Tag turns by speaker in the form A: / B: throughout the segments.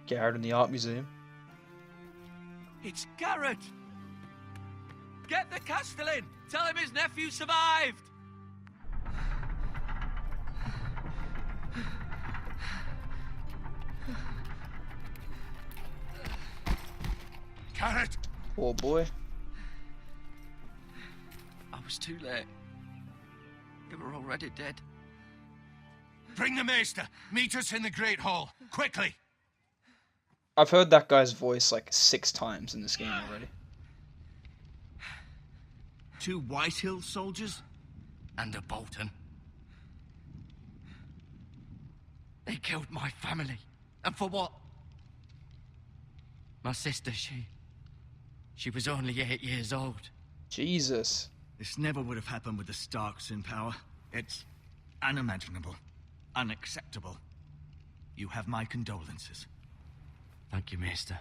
A: Garrett in the art museum.
B: It's Garrett! Get the Castellan! Tell him his nephew survived!
C: Garrett!
A: Poor boy.
B: I was too late. They were already dead.
C: Bring the Maester! Meet us in the Great Hall! Quickly!
A: I've heard that guy's voice like 6 times in this game already.
D: 2 Whitehill soldiers?
B: And a Bolton. They killed my family. And for what? My sister, she was only 8 years old.
A: Jesus.
D: This never would have happened with the Starks in power. It's unimaginable. Unacceptable. You have my condolences.
B: Thank you, Maester.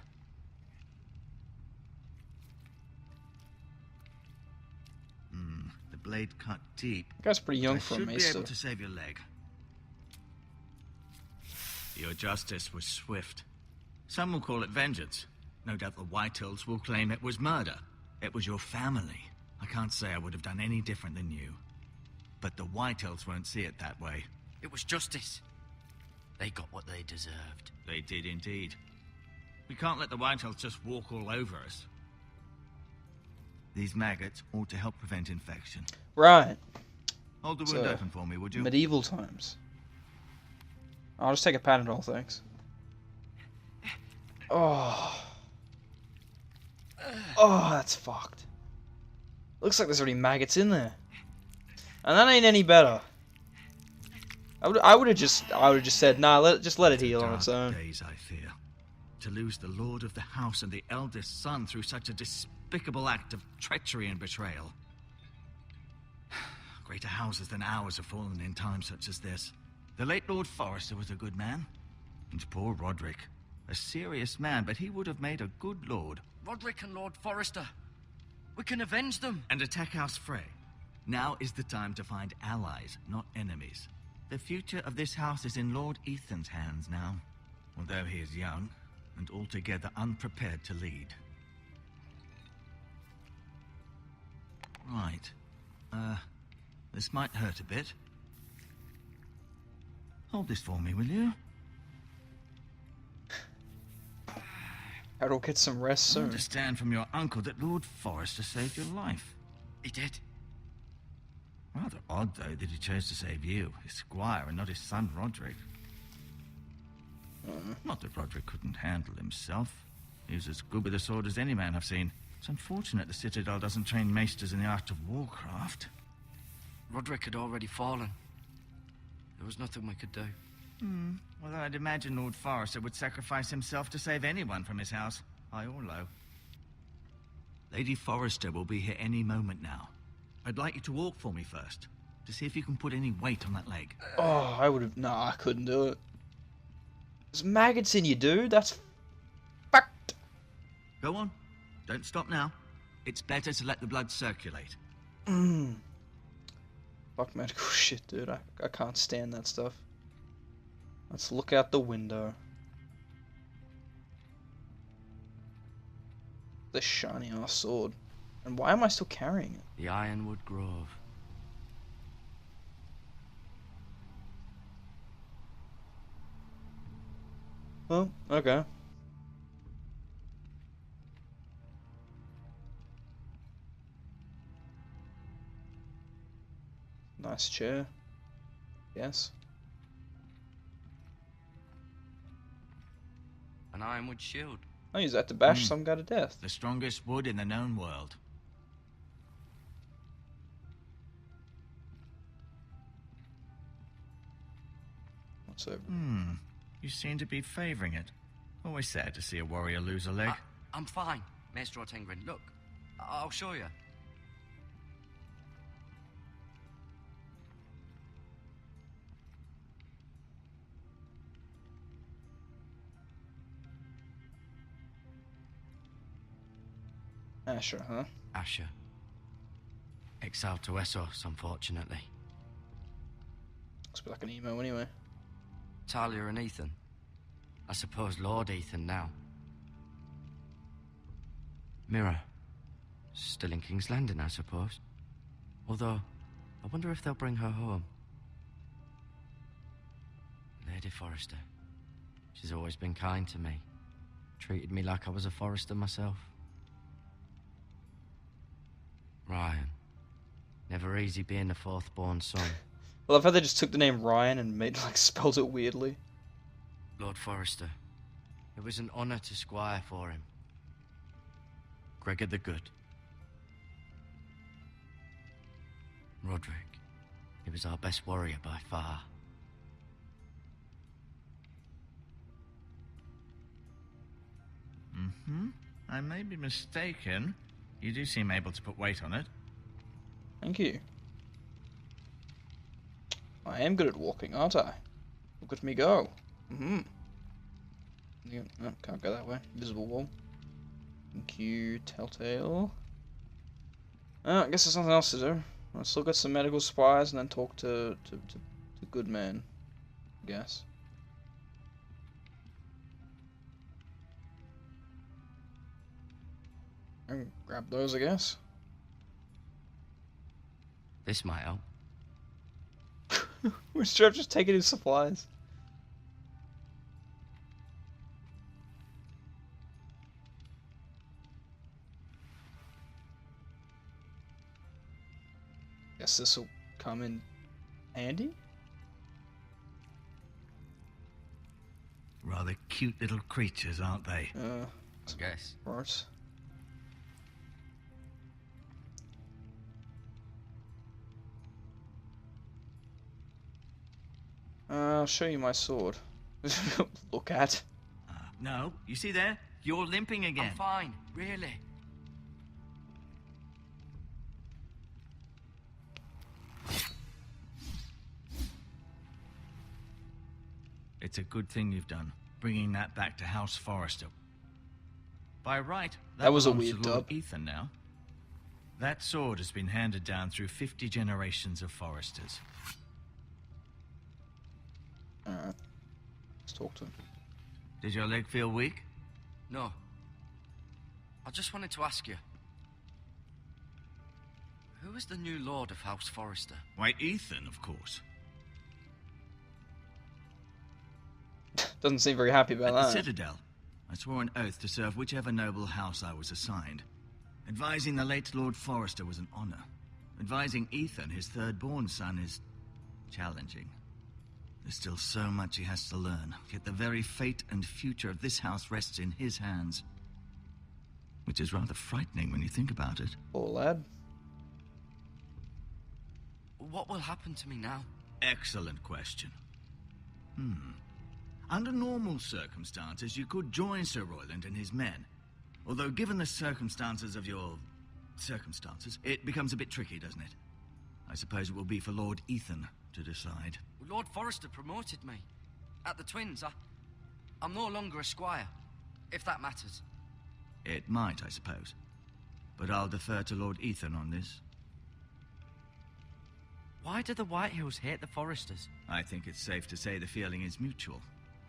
D: The blade cut deep.
A: That guy's pretty young
D: I
A: for a
D: should be
A: maester.
D: able to save your leg. Your justice was swift. Some will call it vengeance. No doubt the Whitehills will claim it was murder. It was your family. I can't say I would have done any different than you. But the Whitehills won't see it that way.
B: It was justice. They got what they deserved.
D: They did indeed. We can't let the Whitehills just walk all over us. These maggots ought to help prevent infection.
A: Right.
D: Hold the
A: So,
D: wound open for me, would you?
A: Medieval times. I'll just take a Panadol, thanks. Oh. Oh, that's fucked. Looks like there's already maggots in there. And that ain't any better. I would have just said, nah, let it heal on its own.
D: Days, I fear. To lose the lord of the house and the eldest son through such a despicable act of treachery and betrayal. Greater houses than ours have fallen in times such as this. The late Lord Forrester was a good man. And poor Roderick. A serious man, but he would have made a good lord.
B: Roderick and Lord Forrester. We can avenge them.
D: And attack House Frey. Now is the time to find allies, not enemies. The future of this house is in Lord Ethan's hands now. Although he is young, and altogether unprepared to lead. Right. This might hurt a bit. Hold this for me, will you?
A: I'll get some rest
D: I
A: soon.
D: understand from your uncle that Lord Forrester saved your life.
B: He did.
D: Rather odd, though, that he chose to save you, his squire, and not his son Roderick. Not that Roderick couldn't handle himself. He was as good with a sword as any man I've seen. It's unfortunate the Citadel doesn't train maesters in the art of warcraft.
B: Roderick had already fallen. There was nothing we could do.
D: Although I'd imagine Lord Forrester would sacrifice himself to save anyone from his house, high or low. Lady Forrester will be here any moment now. I'd like you to walk for me first, to see if you can put any weight on that leg.
A: Oh, I would have... Nah, I couldn't do it. There's maggots in you, dude. That's... fucked.
D: Go on. Don't stop now. It's better to let the blood circulate.
A: Fuck medical shit, dude. I can't stand that stuff. Let's look out the window. This shiny ass sword. And why am I still carrying it?
B: The Ironwood Grove.
A: Oh, okay. Nice chair. Yes.
B: An Ironwood shield.
A: I use that to bash some guy to death.
D: The strongest wood in the known world.
A: What's over?
D: You seem to be favoring it. Always sad to see a warrior lose a leg.
B: I'm fine, Maester Ortengrin. Look, I'll show you.
A: Asher, huh?
B: Asher. Exiled to Essos, unfortunately.
A: Looks like an emo anyway.
B: Talia and Ethan. I suppose Lord Ethan now. Mirror. Still in King's Landing, I suppose. Although, I wonder if they'll bring her home. Lady Forrester. She's always been kind to me. Treated me like I was a Forrester myself. Ryan. Never easy being the fourth-born son.
A: Well, I've heard they just took the name Ryan and made spelled it weirdly.
B: Lord Forrester. It was an honor to squire for him. Gregor the Good. Roderick. He was our best warrior by far.
D: I may be mistaken. You do seem able to put weight on it.
A: Thank you. I am good at walking, aren't I? Look at me go. Yeah, no, can't go that way. Invisible wall. Thank you, Telltale. I guess there's nothing else to do. I'll still get some medical supplies and then talk to Goodman, I guess. And grab those, I guess.
B: This might help.
A: Was Trev just taking his supplies? Guess this will come in handy.
D: Rather cute little creatures, aren't they?
B: I guess.
A: Right. I'll show you my sword. Look at.
D: No, you see there? You're limping again.
B: I'm fine, really.
D: It's a good thing you've done, bringing that back to House Forrester. By right,
A: That was a
D: belongs
A: weird
D: to Lord
A: dub.
D: Ethan now. That sword has been handed down through 50 generations of Forresters.
A: Alright. Let's talk to him.
D: Did your leg feel weak?
B: No. I just wanted to ask you. Who is the new Lord of House Forrester?
D: Why, Ethan, of course.
A: Doesn't seem very happy about
D: At the
A: that.
D: Citadel, I swore an oath to serve whichever noble house I was assigned. Advising the late Lord Forrester was an honor. Advising Ethan, his third-born son, is challenging. There's still so much he has to learn, yet the very fate and future of this house rests in his hands. Which is rather frightening when you think about it.
A: Poor lad.
B: What will happen to me now?
D: Excellent question. Under normal circumstances, you could join Sir Royland and his men. Although, given the circumstances of your circumstances, it becomes a bit tricky, doesn't it? I suppose it will be for Lord Ethan to decide.
B: Lord Forrester promoted me. At the Twins, I'm no longer a squire, if that matters.
D: It might, I suppose. But I'll defer to Lord Ethan on this.
B: Why do the Whitehills hate the Forresters?
D: I think it's safe to say the feeling is mutual.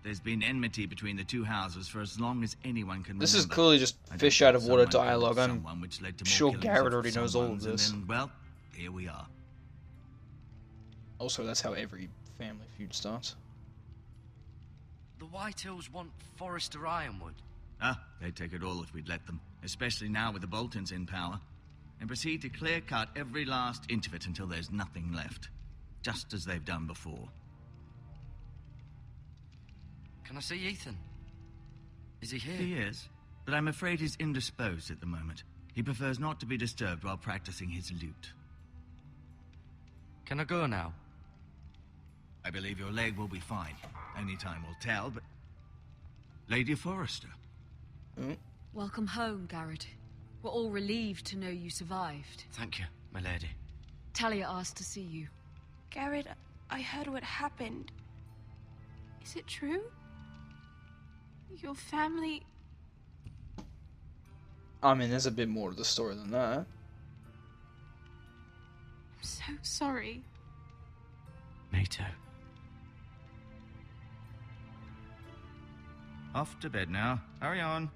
D: There's been enmity between the two houses for as long as anyone can
A: This
D: remember.
A: is clearly just
D: I don't
A: fish
D: think
A: out of water
D: someone killed
A: dialogue. I'm
D: someone, which led to more
A: sure
D: killings
A: Garrett
D: of
A: already knows all of
D: someone's, and
A: this.
D: then, well, here we are.
A: Also, that's how every family feud starts.
B: The Whitehills want Forrester Ironwood.
D: They'd take it all if we'd let them, especially now with the Boltons in power, and proceed to clear-cut every last inch of it until there's nothing left, just as they've done before.
B: Can I see Ethan? Is he here?
D: He is, but I'm afraid he's indisposed at the moment. He prefers not to be disturbed while practicing his lute.
B: Can I go now?
D: I believe your leg will be fine. Only time will tell, but... Lady Forrester.
E: Welcome home, Garrett. We're all relieved to know you survived.
B: Thank you, my lady.
E: Talia asked to see you.
F: Garrett, I heard what happened. Is it true? Your family...
A: I mean, there's a bit more to the story than that.
F: I'm so sorry.
B: Me too.
D: Off to bed now. Hurry on.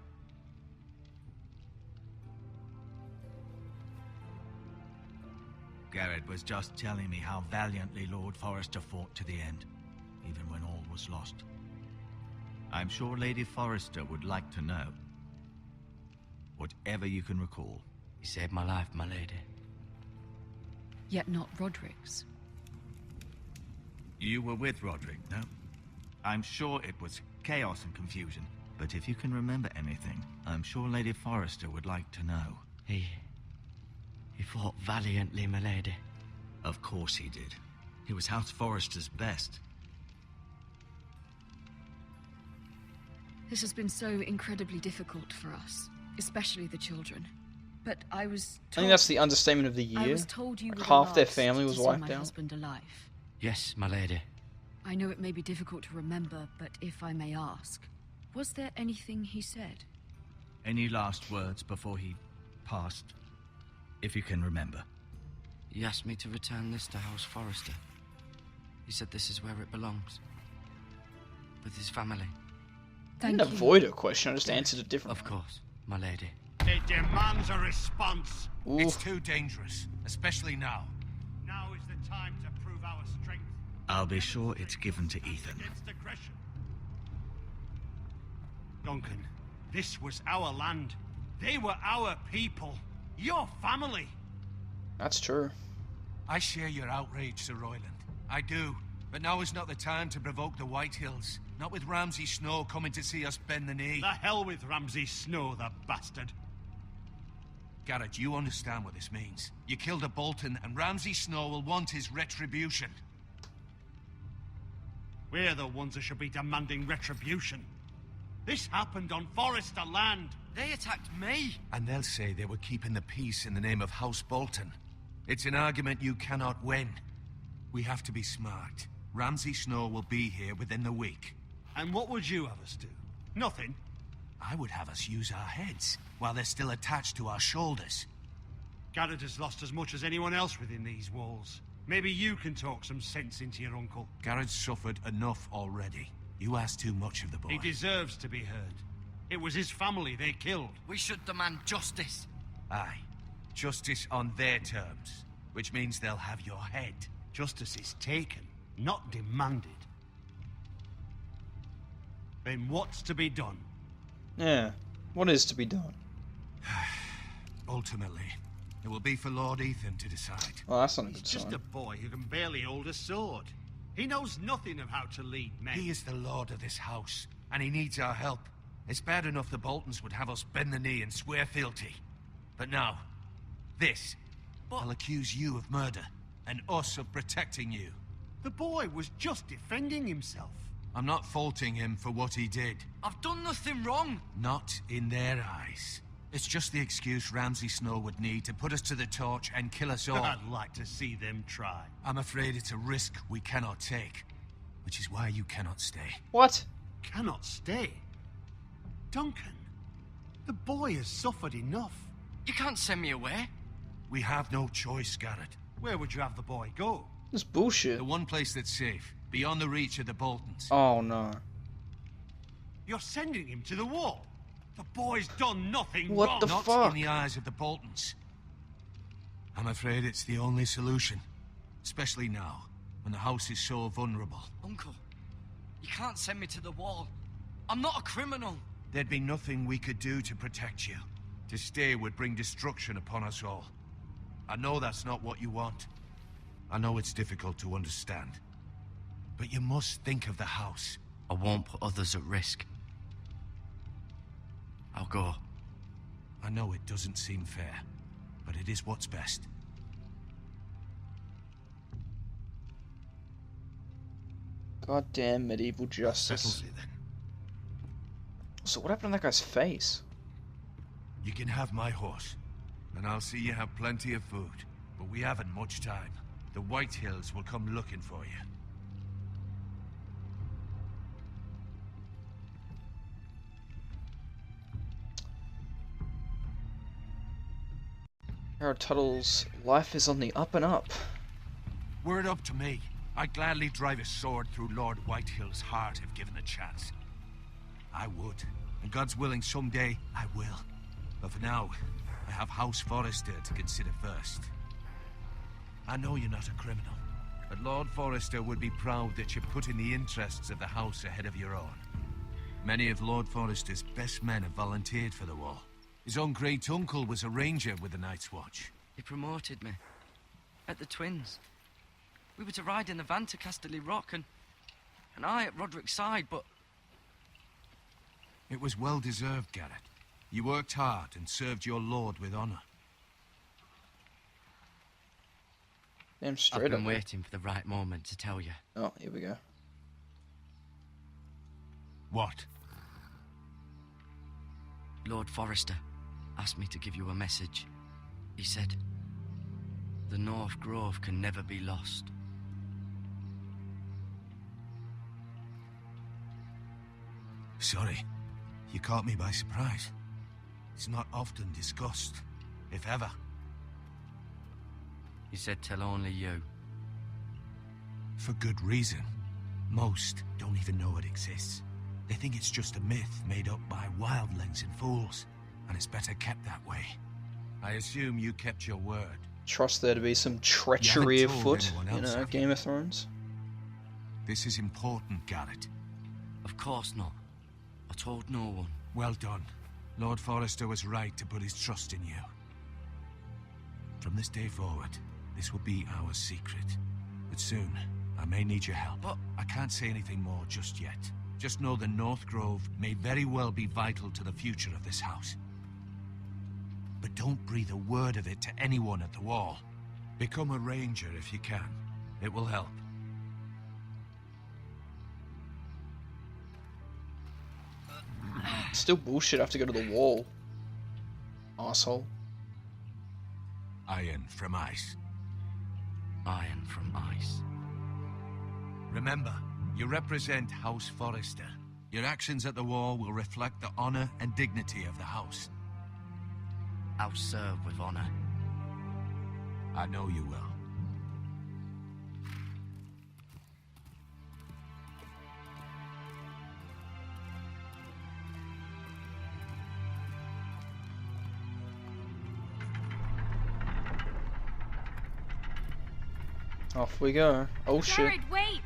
D: Garrett was just telling me how valiantly Lord Forrester fought to the end, even when all was lost. I'm sure Lady Forrester would like to know. Whatever you can recall.
B: He saved my life, my lady.
E: Yet not Roderick's.
D: You were with Roderick, no? I'm sure it was chaos and confusion, but if you can remember anything, I'm sure Lady Forrester would like to know.
B: He fought valiantly, my lady.
D: Of course he did. He was House Forrester's best.
E: This has been so incredibly difficult for us, especially the children. But I was told...
A: I think that's the understatement of the year.
E: I was told you
A: Like
E: were
A: half
E: the
A: their
E: last
A: family
E: to
A: was
E: see
A: wiped
E: my
A: out.
E: husband alive.
B: Yes, my lady.
E: I know it may be difficult to remember, but if I may ask, was there anything he said?
D: Any last words before he passed? If you can remember.
B: He asked me to return this to House Forrester. He said this is where it belongs. With his family.
A: I didn't avoid a question, I just answered it differently.
B: Of course, my lady.
C: It demands a response.
A: Ooh.
C: It's too dangerous, especially now. Now is the time to prove our strength.
D: I'll be sure it's given to Ethan.
C: Against aggression. Duncan, this was our land. They were our people. Your family.
A: That's true.
C: I share your outrage, Sir Royland. I do. But now is not the time to provoke the Whitehills. Not with Ramsay Snow coming to see us bend the knee.
G: The hell with Ramsay Snow, the bastard.
C: Garrett, you understand what this means. You killed a Bolton, and Ramsay Snow will want his retribution.
G: We're the ones that should be demanding retribution. This happened on Forrester land.
B: They attacked me!
C: And they'll say they were keeping the peace in the name of House Bolton. It's an argument you cannot win. We have to be smart. Ramsay Snow will be here within the week.
G: And what would you have us do? Nothing.
C: I would have us use our heads, while they're still attached to our shoulders.
G: Garrett has lost as much as anyone else within these walls. Maybe you can talk some sense into your uncle.
C: Garrett's suffered enough already. You ask too much of the boy.
G: He deserves to be heard. It was his family they killed.
B: We should demand justice.
C: Aye. Justice on their terms, which means they'll have your head.
G: Justice is taken, not demanded. Then what's to be done?
A: Yeah. What is to be done?
C: Ultimately, it will be for Lord Ethan to decide.
A: Well, that's not a
G: He's
A: good
G: just
A: sign.
G: a boy who can barely hold a sword. He knows nothing of how to lead men.
C: He is the lord of this house, and he needs our help. It's bad enough the Boltons would have us bend the knee and swear fealty. But now, this. I'll accuse you of murder, and us of protecting you.
G: The boy was just defending himself.
C: I'm not faulting him for what he did.
B: I've done nothing wrong.
C: Not in their eyes. It's just the excuse Ramsay Snow would need to put us to the torch and kill us all.
G: I'd like to see them try.
C: I'm afraid it's a risk we cannot take, which is why you cannot stay.
A: What?
G: Cannot stay. Duncan, the boy has suffered enough.
B: You can't send me away.
C: We have no choice, Garrett.
G: Where would you have the boy go?
A: This bullshit.
C: The one place that's safe, beyond the reach of the Boltons.
A: Oh no.
G: You're sending him to the wall. The boy's done nothing
A: What
G: wrong.
A: the
C: Not
A: fuck?
C: in the eyes of the Boltons. I'm afraid it's the only solution. Especially now, when the house is so vulnerable.
B: Uncle, you can't send me to the wall. I'm not a criminal.
C: There'd be nothing we could do to protect you. To stay would bring destruction upon us all. I know that's not what you want. I know it's difficult to understand. But you must think of the house.
B: I won't put others at risk. I'll go.
C: I know it doesn't seem fair, but it is what's best.
A: Goddamn medieval justice.
C: Settles it then.
A: So what happened to that guy's face?
C: You can have my horse, and I'll see you have plenty of food. But we haven't much time. The Whitehills will come looking for you.
A: Harold Tuttle's life is on the up and up.
C: Were it up to me, I'd gladly drive a sword through Lord Whitehill's heart if given the chance. I would. And God's willing, someday I will. But for now, I have House Forrester to consider first. I know you're not a criminal, but Lord Forrester would be proud that you're putting the interests of the house ahead of your own. Many of Lord Forrester's best men have volunteered for the wall. His own great-uncle was a ranger with the Night's Watch.
B: He promoted me. At the Twins. We were to ride in the van to Casterly Rock, and I at Roderick's side, but...
C: It was well-deserved, Garrett. You worked hard and served your lord with honor.
A: Damn
B: I've
A: straight
B: been
A: up.
B: waiting for the right moment to tell you.
A: Oh, here we go.
C: What?
B: Lord Forrester asked me to give you a message. He said, the North Grove can never be lost.
C: Sorry. You caught me by surprise. It's not often discussed, if ever.
B: He said tell only you.
C: For good reason. Most don't even know it exists. They think it's just a myth made up by wildlings and fools, and it's better kept that way. I assume you kept your word.
A: Trust there to be some treachery
C: told
A: afoot,
C: anyone
A: you
C: else,
A: know,
C: have you?
A: Game of Thrones.
C: This is important, Garrett.
B: Of course not. I told no one.
C: Well done. Lord Forrester was right to put his trust in you. From this day forward, this will be our secret. But soon, I may need your help.
B: But
C: I can't say anything more just yet. Just know the North Grove may very well be vital to the future of this house. But don't breathe a word of it to anyone at the wall. Become a ranger if you can. It will help.
A: Still bullshit. I have to go to the wall. Asshole.
C: Iron from ice.
B: iron from ice.
C: Remember, you represent House Forrester. Your actions at the wall will reflect the honor and dignity of the house.
B: I'll serve with honor.
C: I know you will.
A: Off we go. Oh shit.
F: Jared, wait!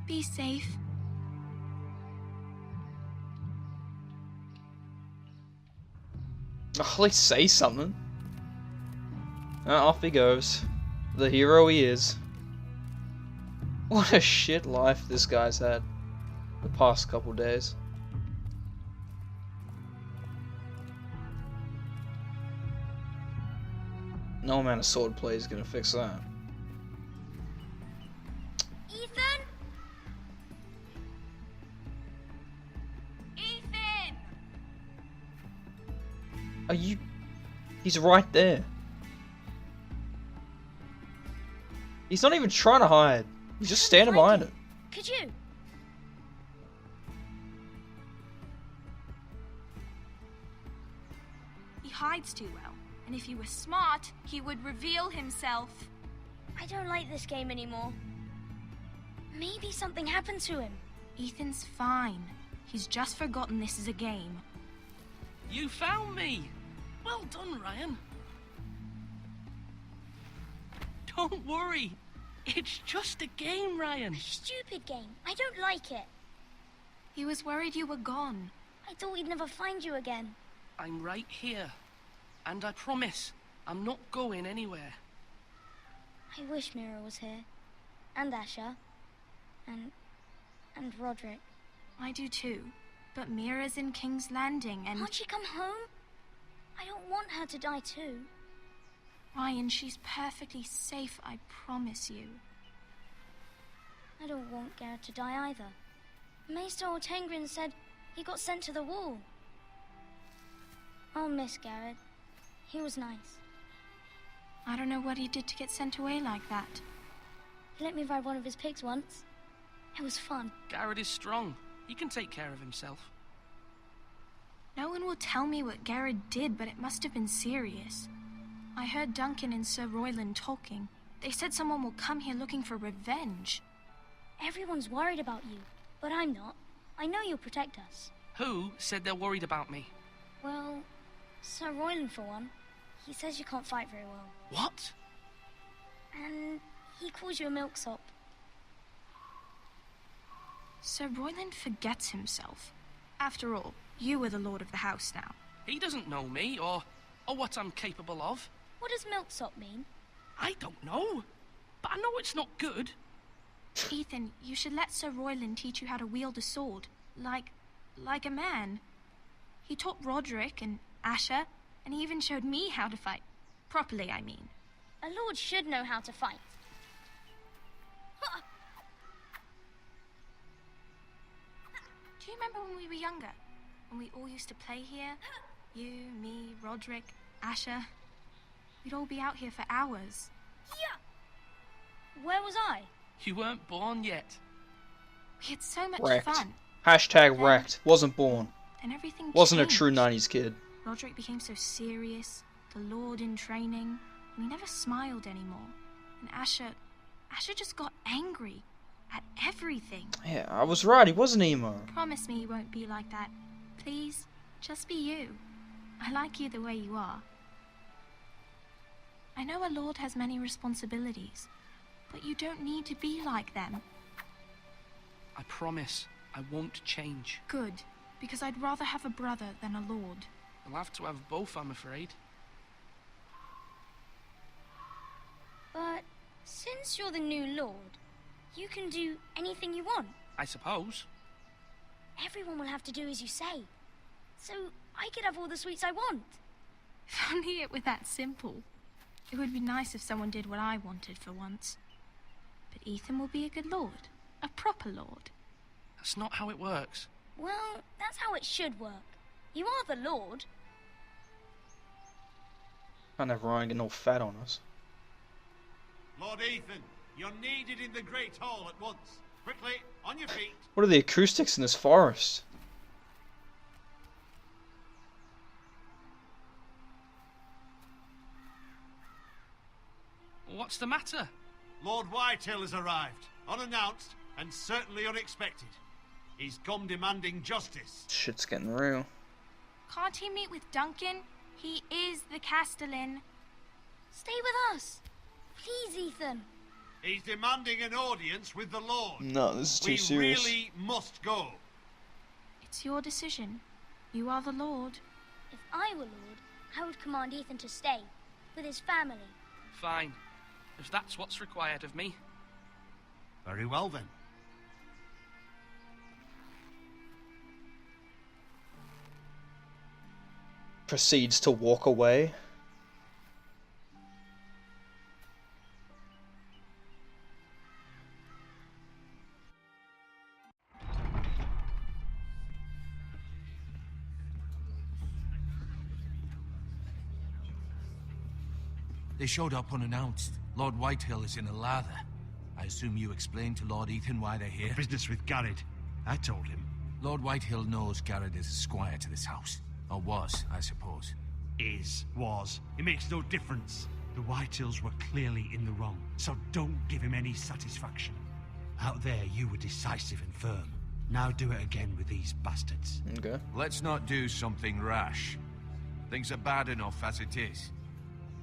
F: Be safe.
A: Oh, at least say something. Off he goes. The hero he is. What a shit life this guy's had the past couple days. No amount of swordplay is gonna fix that.
F: Ethan? Ethan!
A: Are you... He's right there. He's not even trying to hide. He's just standing behind it.
F: Could you? He hides too well, and if he were smart, he would reveal himself.
H: I don't like this game anymore. Maybe something happened to him.
F: Ethan's fine. He's just forgotten this is a game.
I: You found me! Well done, Ryan. Don't worry. It's just a game, Ryan.
H: Stupid game. I don't like it.
F: He was worried you were gone.
H: I thought we'd never find you again.
I: I'm right here. And I promise, I'm not going anywhere.
H: I wish Mira was here. And Asher. And Roderick.
F: I do too. But Mira's in King's Landing and...
H: Can't she come home? I don't want her to die too.
F: Ryan, she's perfectly safe, I promise you.
H: I don't want Garrett to die either. Maester Ortengrin said he got sent to the wall. I'll miss Garrett. He was nice.
F: I don't know what he did to get sent away like that.
H: He let me ride one of his pigs once. It was fun.
I: Garrett is strong. He can take care of himself.
F: No one will will tell me what Garrett did, but it must have been serious. I heard Duncan and Sir Royland talking. They said someone will come here looking for revenge.
H: Everyone's worried about you, but I'm not. I know you'll protect us.
I: Who said they're worried about me?
H: Well, Sir Royland for one. He says you can't fight very well.
I: What?
H: And he calls you a milksop.
F: Sir Royland forgets himself. After all, you are the lord of the house now.
I: He doesn't know me, or what I'm capable of.
H: What does milksop mean?
I: I don't know, but I know it's not good.
F: Ethan, you should let Sir Royland teach you how to wield a sword. Like a man. He taught Roderick and Asher, and he even showed me how to fight. Properly, I mean.
H: A lord should know how to fight.
F: Do you remember when we were younger? When we all used to play here? You, me, Roderick, Asher. We'd all be out here for hours.
H: Yeah. Where was I?
I: You weren't born yet.
F: We had so much
A: Wrecked.
F: fun.
A: Hashtag wrecked. Wasn't born.
F: And everything
A: Wasn't
F: changed.
A: a true 90s kid.
F: Roderick became so serious, the lord in training, and he never smiled anymore. And Asher just got angry at everything.
A: Yeah, I was right. He was an emo.
F: Promise me you won't be like that. Please, just be you. I like you the way you are. I know a lord has many responsibilities, but you don't need to be like them.
I: I promise I won't change.
F: Good, because I'd rather have a brother than a lord.
I: I'll have to have both, I'm afraid.
H: But since you're the new lord, you can do anything you want.
I: I suppose.
H: Everyone will have to do as you say. So I could have all the sweets I want.
F: If only it were that simple. It would be nice if someone did what I wanted for once. But Ethan will be a good lord. A proper lord.
I: That's not how it works.
H: Well, that's how it should work. You are the lord.
A: Can't have Ryan getting all fat on us.
G: Lord Ethan, you're needed in the Great Hall at once. Quickly, on your feet.
A: What are the acoustics in this forest?
I: What's the matter?
G: Lord Whitehill has arrived, unannounced and certainly unexpected. He's come demanding justice.
A: Shit's getting real.
F: Can't he meet with Duncan? He is the Castellan.
H: Stay with us. Please, Ethan.
G: He's demanding an audience with the Lord.
A: No, this is too serious.
G: We really must go.
F: It's your decision. You are the Lord.
H: If I were lord, I would command Ethan to stay with his family.
I: Fine. If that's what's required of me.
G: Very well then.
A: Proceeds to walk away.
C: They showed up unannounced. Lord Whitehill is in a lather. I assume you explained to Lord Ethan why they're here?
G: Business with Garrett. I told him.
C: Lord Whitehill knows Garrett is a squire to this house. Or was, I suppose.
G: Was. It makes no difference. The Whitehills were clearly in the wrong, so don't give him any satisfaction. Out there, you were decisive and firm. Now do it again with these bastards.
A: Okay.
C: Let's not do something rash. Things are bad enough as it is.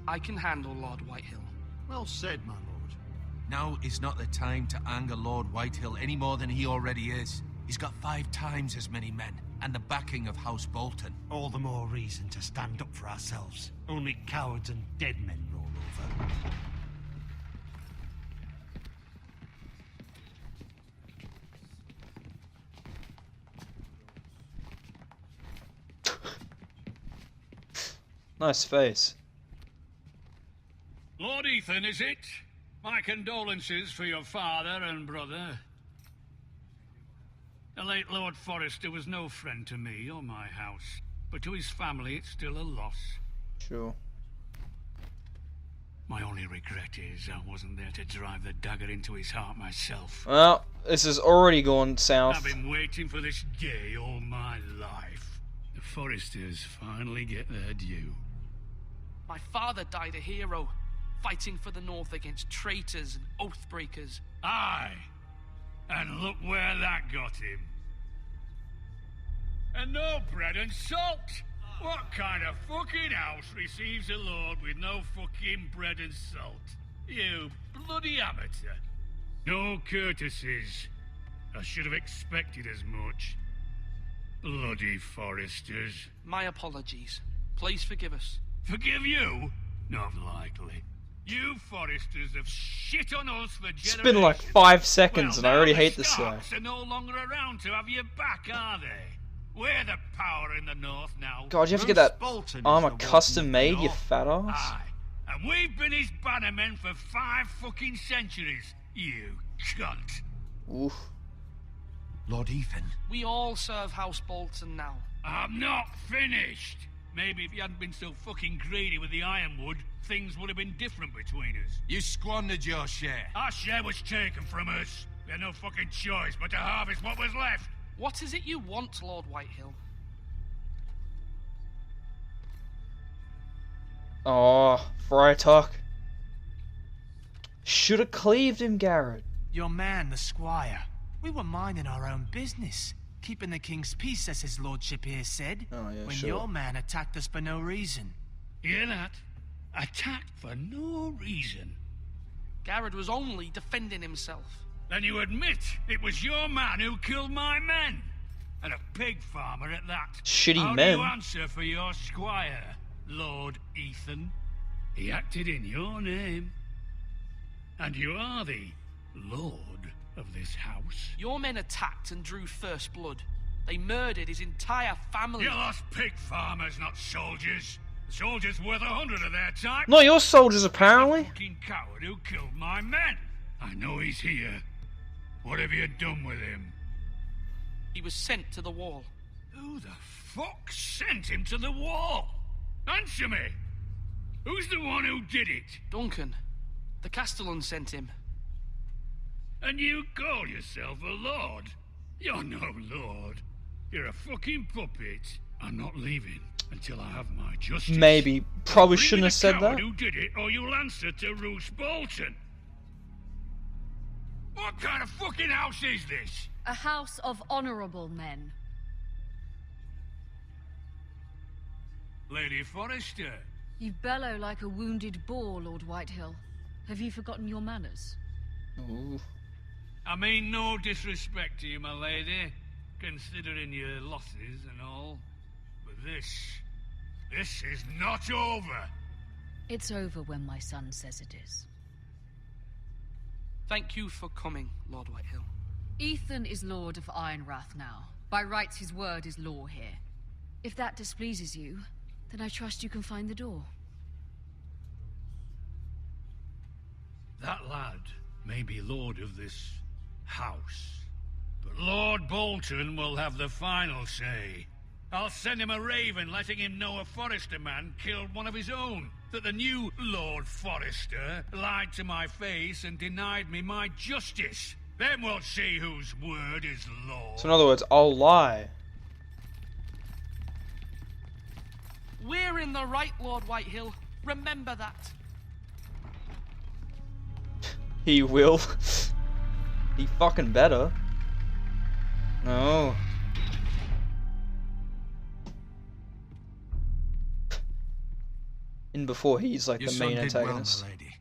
I: I can handle Lord Whitehill.
G: Well said, my lord.
C: Now is not the time to anger Lord Whitehill any more than he already is. He's got 5 times as many men, and the backing of House Bolton.
G: All the more reason to stand up for ourselves. Only cowards and dead men roll over.
A: Nice face.
J: Lord Ethan, is it? My condolences for your father and brother. The late Lord Forrester was no friend to me or my house, but to his family it's still a loss.
A: Sure.
J: My only regret is I wasn't there to drive the dagger into his heart myself.
A: Well, this has already gone south.
J: I've been waiting for this day all my life. The Forresters finally get their due.
I: My father died a hero, fighting for the North against traitors and oath-breakers.
J: Aye, and look where that got him. And no bread and salt! What kind of fucking house receives a lord with no fucking bread and salt? You bloody amateur. No courtesies. I should have expected as much. Bloody Forresters.
I: My apologies. Please forgive us.
J: Forgive you? Not likely. You Forresters have shit on us for generations.
A: It's been like 5 seconds and I already hate this guy.
J: Are no longer around to have you back, are they? We're the power in the North now.
A: God, you have to get that armor custom made, you fat ass.
J: Aye. And we've been his bannermen for 5 fucking centuries. You cunt.
A: Oof.
C: Lord Ethan.
I: We all serve House Bolton now.
J: I'm not finished. Maybe if you hadn't been so fucking greedy with the ironwood, things would have been different between us.
C: You squandered your share.
J: Our share was taken from us. We had no fucking choice but to harvest what was left.
I: What is it you want, Lord Whitehill?
A: Oh, Freitag. Should have cleaved him, Garrett.
K: Your man, the squire. We were minding our own business. Keeping the king's peace, as his lordship here said.
A: Oh, yeah,
K: when
A: sure.
K: your man attacked us for no reason.
J: Hear that? Attacked for no reason.
I: Garrett was only defending himself.
J: Then you admit it was your man who killed my men. And a pig farmer at that.
A: Shitty
J: How
A: men.
J: do you answer for your squire, Lord Ethan? He acted in your name. And you are the lord of this house.
I: Your men attacked and drew first blood. They murdered his entire family.
J: You lost pig farmers, not soldiers. The soldiers worth 100 of their time.
A: Not your soldiers, apparently.
J: The fucking coward who killed my men. I know he's here. What have you done with him?
I: He was sent to the wall.
J: Who the fuck sent him to the wall? Answer me! Who's the one who did it?
I: Duncan. The Castellan sent him.
J: And you call yourself a lord? You're no lord. You're a fucking puppet. I'm not leaving until I have my justice.
A: Maybe. Probably
J: Bring
A: shouldn't
J: me
A: have said
J: the coward
A: that.
J: Who did it, or you'll answer to Roose Bolton. What kind of fucking house is this?
E: A house of honorable men.
J: Lady Forrester.
E: You bellow like a wounded boar, Lord Whitehill. Have you forgotten your manners?
A: Ooh.
J: I mean no disrespect to you, my lady, considering your losses and all. But this is not over.
E: It's over when my son says it is.
I: Thank you for coming, Lord Whitehill.
E: Ethan is Lord of Ironrath now. By rights, his word is law here. If that displeases you, then I trust you can find the door.
J: That lad may be lord of this house, but Lord Bolton will have the final say. I'll send him a raven letting him know a Forrester man killed one of his own, that the new Lord Forrester lied to my face and denied me my justice. Then we'll see whose word is law.
A: So in other words, I'll lie.
I: We're in the right, Lord Whitehill. Remember that.
A: He will. He fucking better. No. In before he's like
C: Your
A: the
C: son
A: main
C: did well,
A: antagonist.
C: my lady.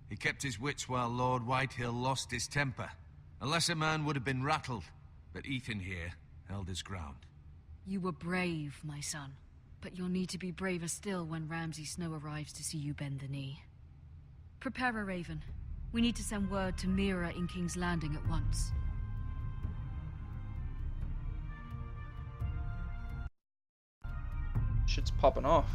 C: He kept his wits while Lord Whitehill lost his temper. A lesser man would have been rattled, but Ethan here held his ground.
E: You were brave, my son. But you'll need to be braver still when Ramsay Snow arrives to see you bend the knee. Prepare a raven. We need to send word to Mira in King's Landing at once.
A: Shit's popping off.